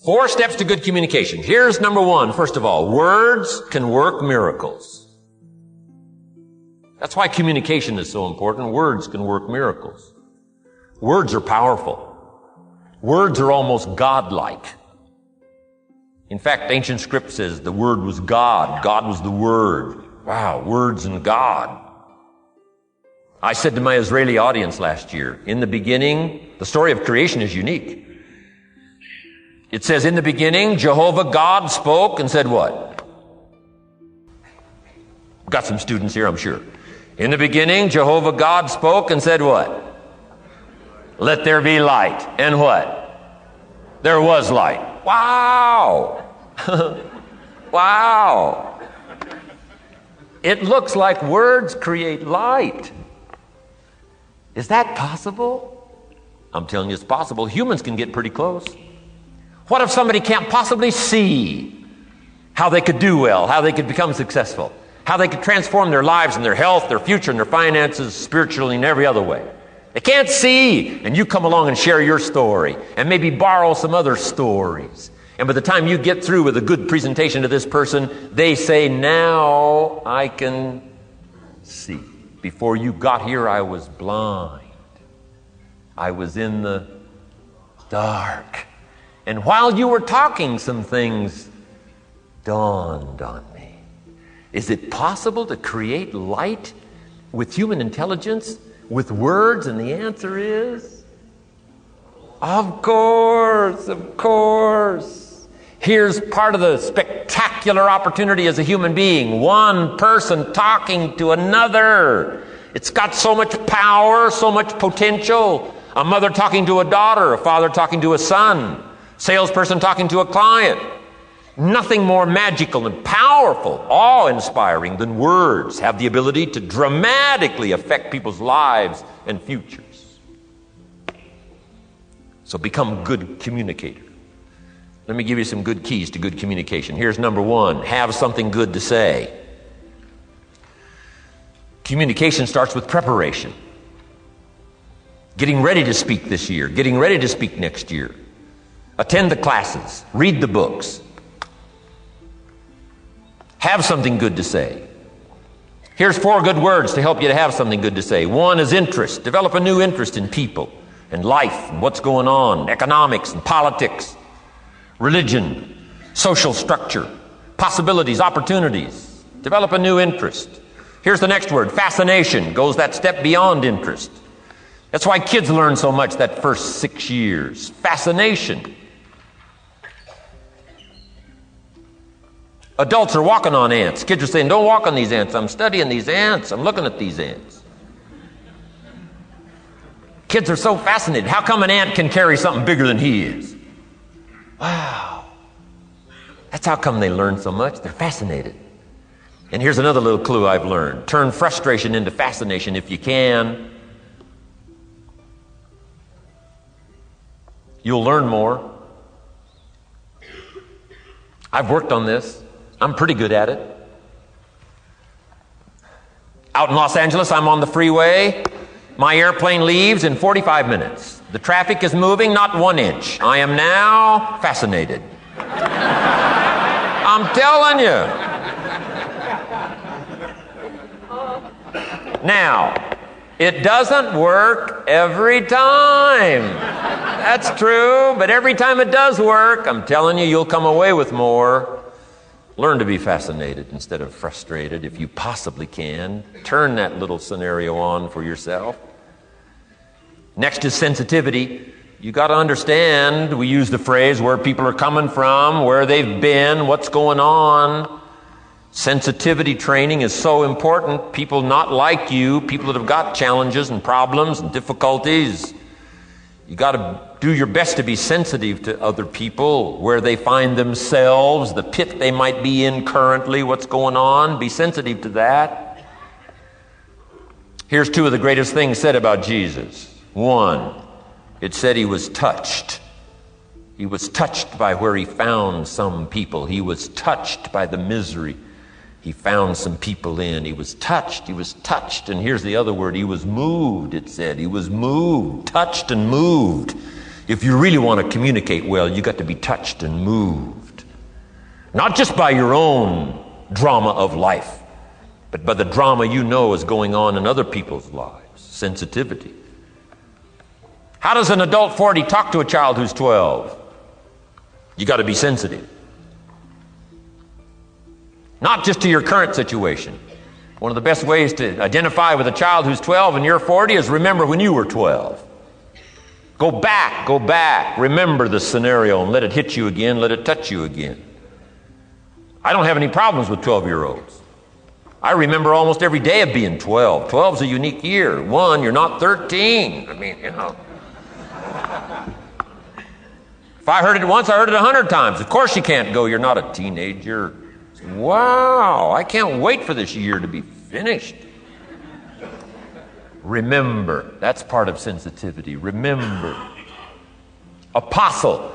4 steps to good communication. Here's number 1. First of all, words can work miracles. That's why communication is so important. Words can work miracles. Words are powerful. Words are almost godlike. In fact, ancient script says the Word was God. God was the Word. Wow, words and God. I said to my Israeli audience last year, in the beginning, the story of creation is unique. It says, in the beginning, Jehovah God spoke and said what? Got some students here, I'm sure. In the beginning, Jehovah God spoke and said what? Let there be light. And what? There was light. Wow. Wow. It looks like words create light. Is that possible? I'm telling you it's possible. Humans can get pretty close. What if somebody can't possibly see how they could do well, how they could become successful, how they could transform their lives and their health, their future, and their finances, spiritually and every other way? They can't see, and you come along and share your story and maybe borrow some other stories. And by the time you get through with a good presentation to this person, they say, now I can see. Before you got here, I was blind. I was in the dark. And while you were talking, some things dawned on me. Is it possible to create light with human intelligence, with words? And the answer is, of course, of course. Here's part of the spectacular opportunity as a human being. One person talking to another. It's got so much power, so much potential. A mother talking to a daughter, a father talking to a son, salesperson talking to a client. Nothing more magical and powerful, awe-inspiring than words have the ability to dramatically affect people's lives and futures. So become good communicators. Let me give you some good keys to good communication. Here's number 1. Have something good to say. Communication starts with preparation. Getting ready to speak this year. Getting ready to speak next year. Attend the classes. Read the books. Have something good to say. Here's 4 good words to help you to have something good to say. 1 is interest. Develop a new interest in people and life and what's going on. Economics and politics. Religion, social structure, possibilities, opportunities. Develop a new interest. Here's the next word, fascination. Goes that step beyond interest. That's why kids learn so much that first 6 years. Fascination. Adults are walking on ants. Kids are saying, don't walk on these ants. I'm studying these ants. I'm looking at these ants. Kids are so fascinated. How come an ant can carry something bigger than he is? Wow. That's how come they learn so much. They're fascinated. And here's another little clue I've learned. Turn frustration into fascination if you can. You'll learn more. I've worked on this. I'm pretty good at it. Out in Los Angeles, I'm on the freeway. My airplane leaves in 45 minutes. The traffic is moving not 1 inch. I am now fascinated. I'm telling you. Now, it doesn't work every time. That's true, but every time it does work, I'm telling you, you'll come away with more. Learn to be fascinated instead of frustrated if you possibly can. Turn that little scenario on for yourself. Next is sensitivity. You got to understand, we use the phrase where people are coming from, where they've been, what's going on. Sensitivity training is so important. People not like you, people that have got challenges and problems and difficulties. You got to do your best to be sensitive to other people, where they find themselves, the pit they might be in currently, what's going on. Be sensitive to that. Here's 2 of the greatest things said about Jesus. 1, it said he was touched. He was touched by where he found some people. He was touched by the misery he found some people in. He was touched. And here's the other word. He was moved, it said. He was moved, touched and moved. If you really want to communicate well, you got to be touched and moved. Not just by your own drama of life, but by the drama you know is going on in other people's lives. Sensitivity. How does an adult 40 talk to a child who's 12? You got to be sensitive. Not just to your current situation. One of the best ways to identify with a child who's 12 and you're 40 is remember when you were 12. Go back, remember the scenario and let it hit you again, let it touch you again. I don't have any problems with 12-year-olds. I remember almost every day of being 12. 12's a unique year. One, you're not 13. I mean, you know. If I heard it once, I heard it 100 times. Of course you can't go, you're not a teenager. Wow, I can't wait for this year to be finished. Remember, that's part of sensitivity. Remember. Apostle.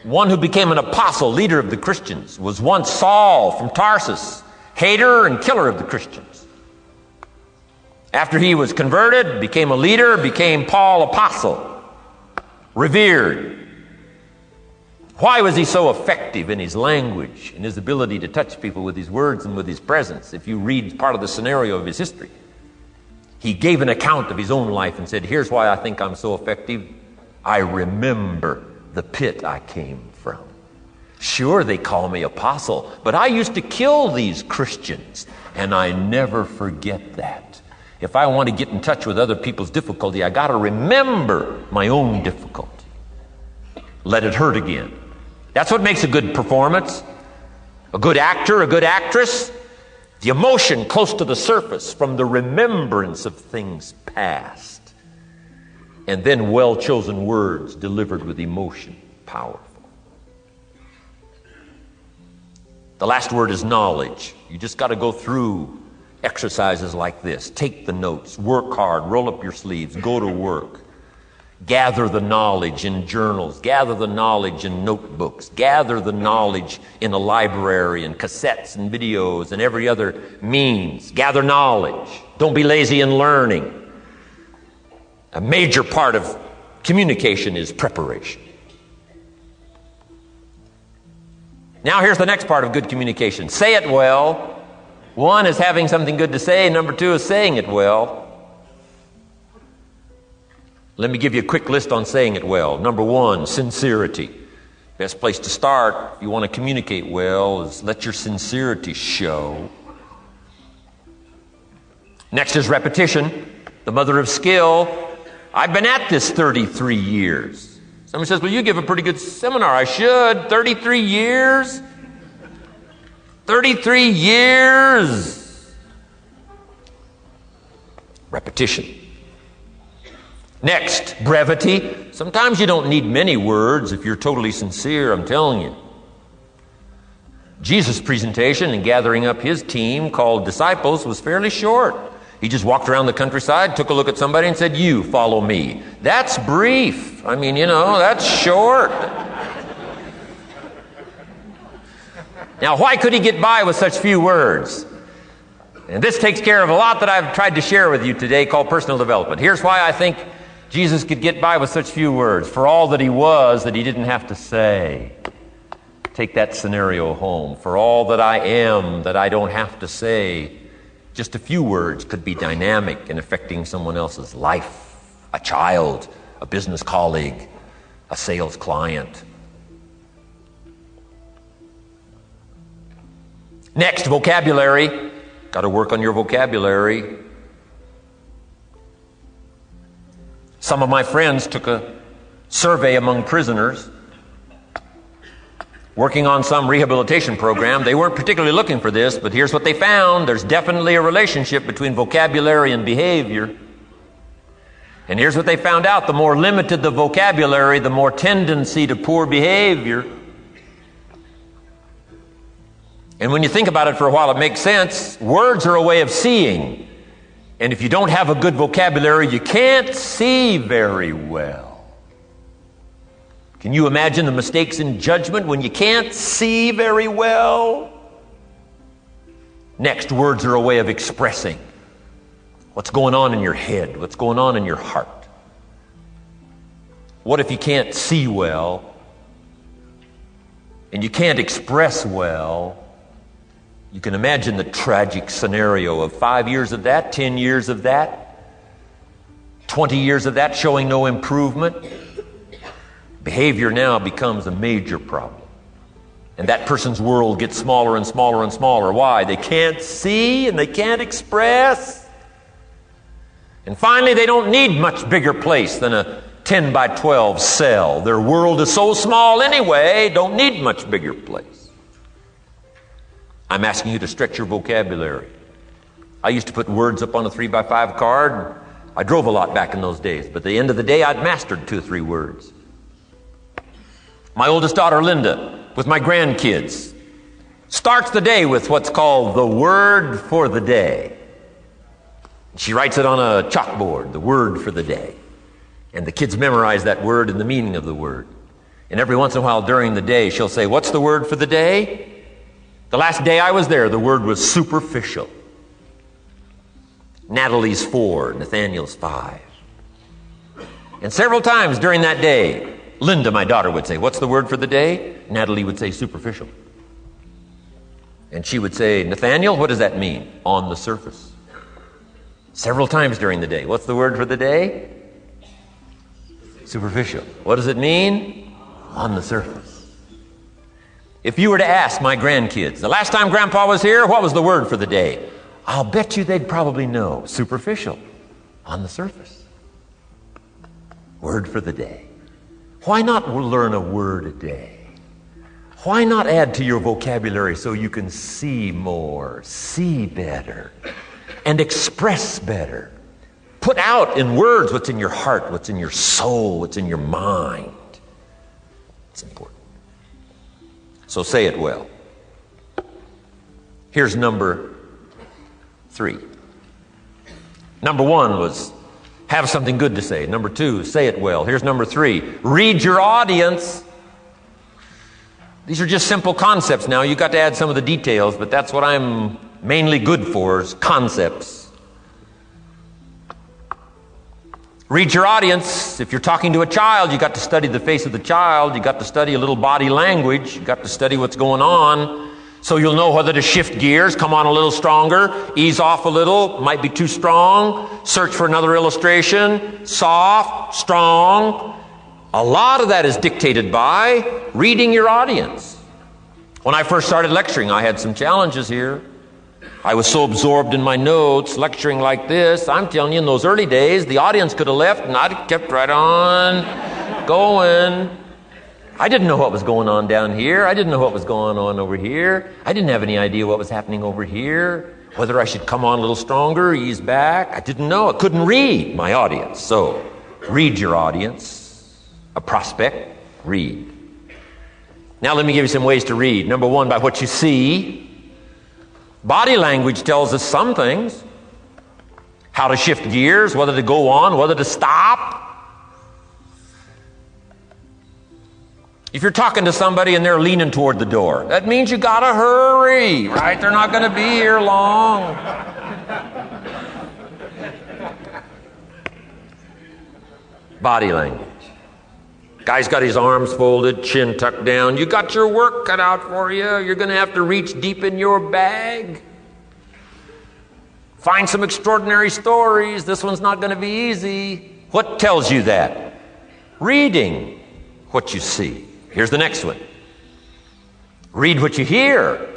One who became an apostle, leader of the Christians, was once Saul from Tarsus, hater and killer of the Christians. After he was converted, became a leader, became Paul apostle, revered. Why was he so effective in his language, in his ability to touch people with his words and with his presence? If you read part of the scenario of his history, he gave an account of his own life and said, here's why I think I'm so effective. I remember the pit I came from. Sure, they call me apostle, but I used to kill these Christians, and I never forget that. If I want to get in touch with other people's difficulty, I got to remember my own difficulty. Let it hurt again. That's what makes a good performance, a good actor, a good actress. The emotion close to the surface from the remembrance of things past. And then well-chosen words delivered with emotion. Powerful. The last word is knowledge. You just got to go through exercises like this. Take the notes. Work hard. Roll up your sleeves. Go to work. Gather the knowledge in journals. Gather the knowledge in notebooks. Gather the knowledge in a library and cassettes and videos and every other means. Gather knowledge. Don't be lazy in learning. A major part of communication is preparation. Now here's the next part of good communication. Say it well. One is having something good to say. Number two is saying it well. Let me give you a quick list on saying it well. Number one, sincerity. Best place to start if you want to communicate well is let your sincerity show. Next is repetition, the mother of skill. I've been at this 33 years. Somebody says, well, you give a pretty good seminar. I should. 33 years? 33 years. Repetition. Next, brevity. Sometimes you don't need many words if you're totally sincere, I'm telling you. Jesus' presentation in gathering up his team called disciples was fairly short. He just walked around the countryside, took a look at somebody and said, you follow me. That's brief. I mean, that's short. Now, why could he get by with such few words? And this takes care of a lot that I've tried to share with you today called personal development. Here's why I think Jesus could get by with such few words. For all that he was, that he didn't have to say. Take that scenario home. For all that I am, that I don't have to say. Just a few words could be dynamic in affecting someone else's life. A child, a business colleague, a sales client. Next, vocabulary. Got to work on your vocabulary. Some of my friends took a survey among prisoners working on some rehabilitation program. They weren't particularly looking for this, but here's what they found. There's definitely a relationship between vocabulary and behavior. And here's what they found out. The more limited the vocabulary, the more tendency to poor behavior. And when you think about it for a while, it makes sense. Words are a way of seeing. And if you don't have a good vocabulary, you can't see very well. Can you imagine the mistakes in judgment when you can't see very well? Next, words are a way of expressing what's going on in your head, what's going on in your heart. What if you can't see well and you can't express well? You can imagine the tragic scenario of 5 years of that, 10 years of that, 20 years of that showing no improvement. Behavior now becomes a major problem. And that person's world gets smaller and smaller and smaller. Why? They can't see and they can't express. And finally, they don't need much bigger place than a 10 by 12 cell. Their world is so small anyway, don't need much bigger place. I'm asking you to stretch your vocabulary. I used to put words up on a 3 by 5 card. I drove a lot back in those days, but at the end of the day, I'd mastered 2 or 3 words. My oldest daughter, Linda, with my grandkids, starts the day with what's called the word for the day. She writes it on a chalkboard, the word for the day. And the kids memorize that word and the meaning of the word. And every once in a while during the day, she'll say, "What's the word for the day?" The last day I was there, the word was superficial. Natalie's 4, Nathaniel's 5. And several times during that day, Linda, my daughter, would say, "What's the word for the day?" Natalie would say, "Superficial." And she would say, "Nathaniel, what does that mean?" "On the surface." Several times during the day. "What's the word for the day?" Superficial. "What does it mean?" "On the surface." If you were to ask my grandkids, "The last time Grandpa was here, what was the word for the day?" I'll bet you they'd probably know. Superficial. On the surface. Word for the day. Why not learn a word a day? Why not add to your vocabulary so you can see more, see better, and express better? Put out in words what's in your heart, what's in your soul, what's in your mind. It's important. So say it well. Here's number 3. Number 1 was have something good to say. Number 2, say it well. Here's number 3, read your audience. These are just simple concepts now. You've got to add some of the details, but that's what I'm mainly good for, is concepts. Read your audience. If you're talking to a child, you got to study the face of the child. You got to study a little body language. You got to study what's going on, so you'll know whether to shift gears, come on a little stronger, ease off a little, might be too strong, search for another illustration, soft, strong. A lot of that is dictated by reading your audience. When I first started lecturing, I had some challenges here. I was so absorbed in my notes, lecturing like this. I'm telling you, in those early days, the audience could have left and I'd have kept right on going. I didn't know what was going on down here. I didn't know what was going on over here. I didn't have any idea what was happening over here, whether I should come on a little stronger, ease back. I didn't know. I couldn't read my audience. So read your audience. A prospect, read. Now let me give you some ways to read. Number 1, by what you see. Body language tells us some things. How to shift gears, whether to go on, whether to stop. If you're talking to somebody and they're leaning toward the door, that means you gotta hurry, right? They're not gonna be here long. Body language. Guy's got his arms folded, chin tucked down. You got your work cut out for you. You're going to have to reach deep in your bag. Find some extraordinary stories. This one's not going to be easy. What tells you that? Reading what you see. Here's the next one. Read what you hear.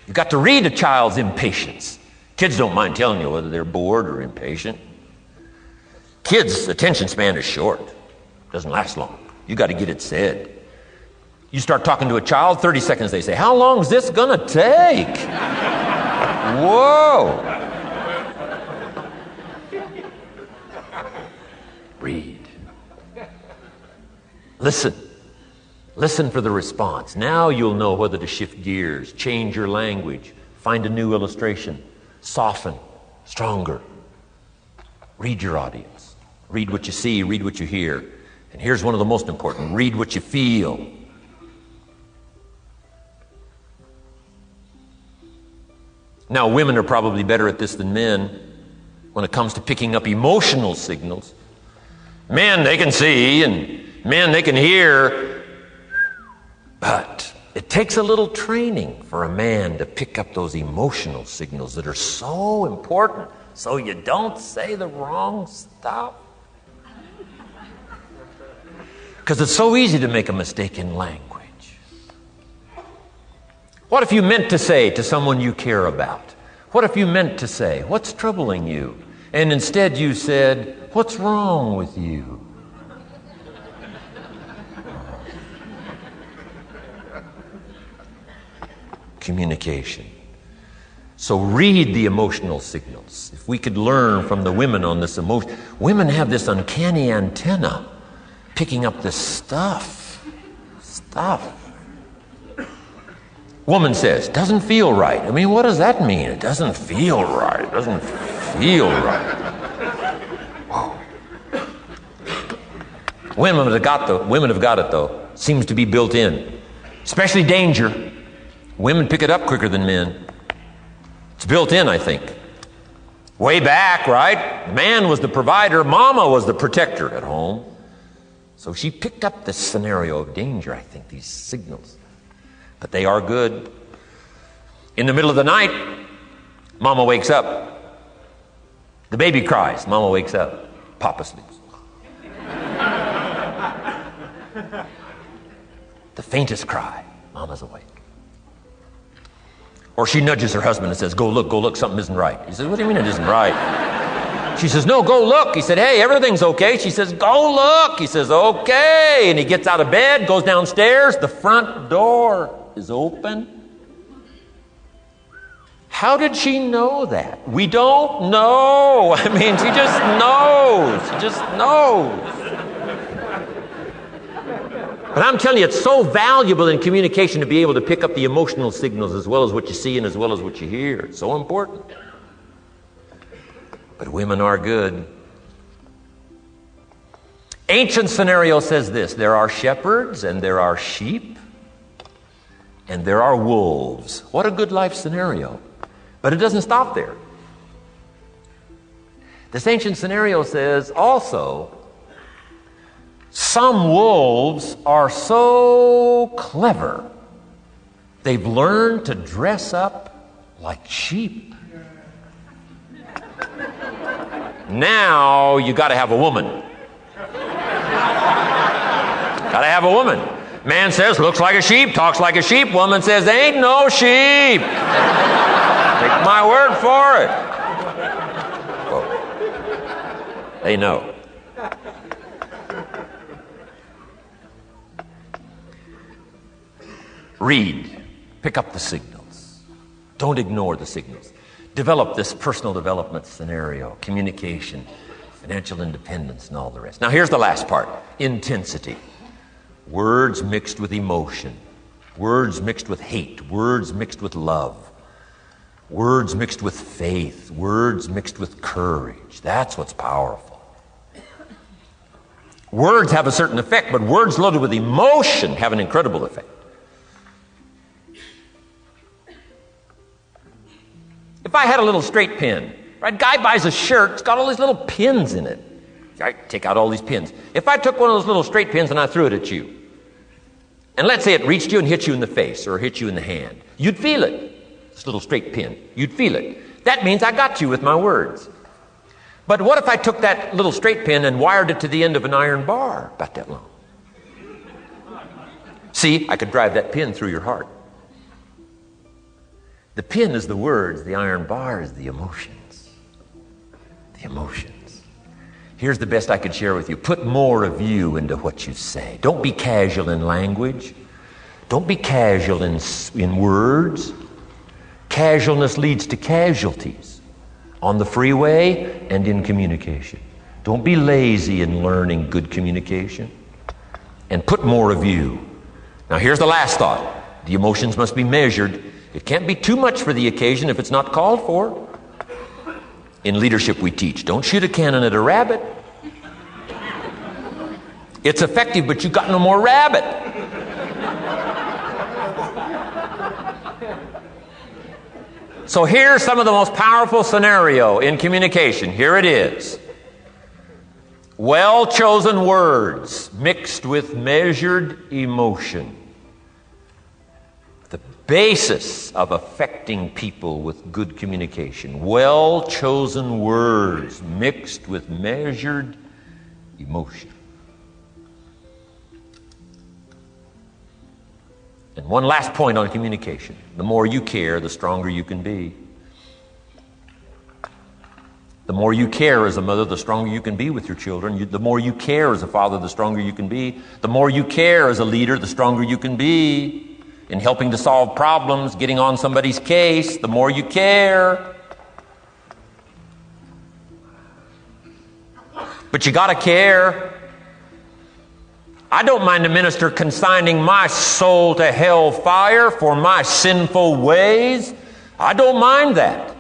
You've got to read a child's impatience. Kids don't mind telling you whether they're bored or impatient. Kids' attention span is short. Doesn't last long. You got to get it said. You start talking to a child, 30 seconds they say, "How long is this going to take?" Whoa. Read. Listen. Listen for the response. Now you'll know whether to shift gears, change your language, find a new illustration, soften, stronger. Read your audience. Read what you see, read what you hear. And here's one of the most important. Read what you feel. Now, women are probably better at this than men when it comes to picking up emotional signals. Men, they can see, and men, they can hear. But it takes a little training for a man to pick up those emotional signals that are so important so you don't say the wrong stuff. Because it's so easy to make a mistake in language. What if you meant to say to someone you care about? What if you meant to say, what's troubling you? And instead you said, what's wrong with you? Communication. So read the emotional signals. If we could learn from the women on this emotion, women have this uncanny antenna picking up this stuff. Woman says, doesn't feel right. I mean, what does that mean? It doesn't feel right. It doesn't feel right. Whoa. Women have got it though. Seems to be built in. Especially danger. Women pick it up quicker than men. It's built in, I think. Way back, right? Man was the provider. Mama was the protector at home. So she picked up this scenario of danger, I think, these signals. But they are good. In the middle of the night, Mama wakes up. The baby cries. Mama wakes up. Papa sleeps. The faintest cry. Mama's awake. Or she nudges her husband and says, go look, something isn't right. He says, what do you mean it isn't right? She says, no, go look. He said, hey, everything's okay. She says, go look. He says, okay. And he gets out of bed, goes downstairs. The front door is open. How did she know that? We don't know. I mean, she just knows. She just knows. But I'm telling you, it's so valuable in communication to be able to pick up the emotional signals as well as what you see and as well as what you hear. It's so important. But women are good. Ancient scenario says this: there are shepherds and there are sheep and there are wolves. What a good life scenario. But it doesn't stop there. This ancient scenario says also, some wolves are so clever, they've learned to dress up like sheep. Now you got to have a woman. Got to have a woman. Man says, looks like a sheep, talks like a sheep. Woman says, ain't no sheep. Take my word for it. Whoa. They know. Read. Pick up the signals. Don't ignore the signals. Develop this personal development scenario, communication, financial independence, and all the rest. Now here's the last part: intensity. Words mixed with emotion. Words mixed with hate. Words mixed with love. Words mixed with faith. Words mixed with courage. That's what's powerful. Words have a certain effect, but words loaded with emotion have an incredible effect. If I had a little straight pin, right? Guy buys a shirt, it's got all these little pins in it. I take out all these pins. If I took one of those little straight pins and I threw it at you, and let's say it reached you and hit you in the face or hit you in the hand, you'd feel it. This little straight pin, you'd feel it. That means I got you with my words. But what if I took that little straight pin and wired it to the end of an iron bar, about that long? See, I could drive that pin through your heart. The pin is the words, the iron bar is the emotions. The emotions. Here's the best I could share with you. Put more of you into what you say. Don't be casual in language. Don't be casual in words. Casualness leads to casualties on the freeway and in communication. Don't be lazy in learning good communication. And put more of you. Now here's the last thought. The emotions must be measured. It can't be too much for the occasion if it's not called for. In leadership we teach, don't shoot a cannon at a rabbit. It's effective, but you got no more rabbit. So here's some of the most powerful scenario in communication. Here it is. Well-chosen words mixed with measured emotion. The basis of affecting people with good communication. Well-chosen words mixed with measured emotion. And one last point on communication. The more you care, the stronger you can be. The more you care as a mother, the stronger you can be with your children. The more you care as a father, the stronger you can be. The more you care as a leader, the stronger you can be in helping to solve problems, getting on somebody's case. The more you care. But you gotta care. I don't mind a minister consigning my soul to hell fire for my sinful ways. I don't mind that.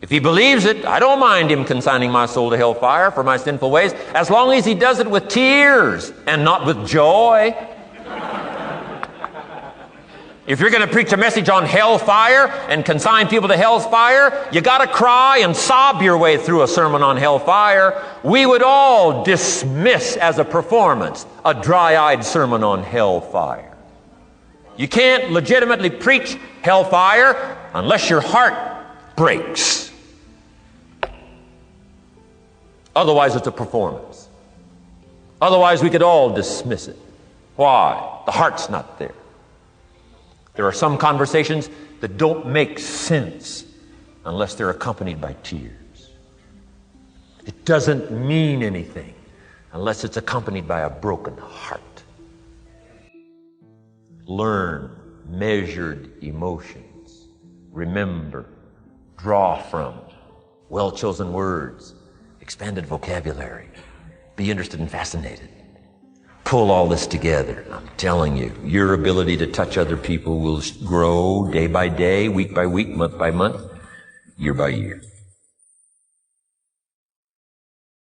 If he believes it, I don't mind him consigning my soul to hellfire for my sinful ways, as long as he does it with tears and not with joy. If you're going to preach a message on hellfire and consign people to hell's fire, you got to cry and sob your way through a sermon on hellfire. We would all dismiss as a performance a dry-eyed sermon on hellfire. You can't legitimately preach hellfire unless your heart breaks. Otherwise, it's a performance. Otherwise, we could all dismiss it. Why? The heart's not there. There are some conversations that don't make sense unless they're accompanied by tears. It doesn't mean anything unless it's accompanied by a broken heart. Learn measured emotions. Remember, draw from well-chosen words, expanded vocabulary. Be interested and fascinated. Pull all this together. I'm telling you, your ability to touch other people will grow day by day, week by week, month by month, year by year.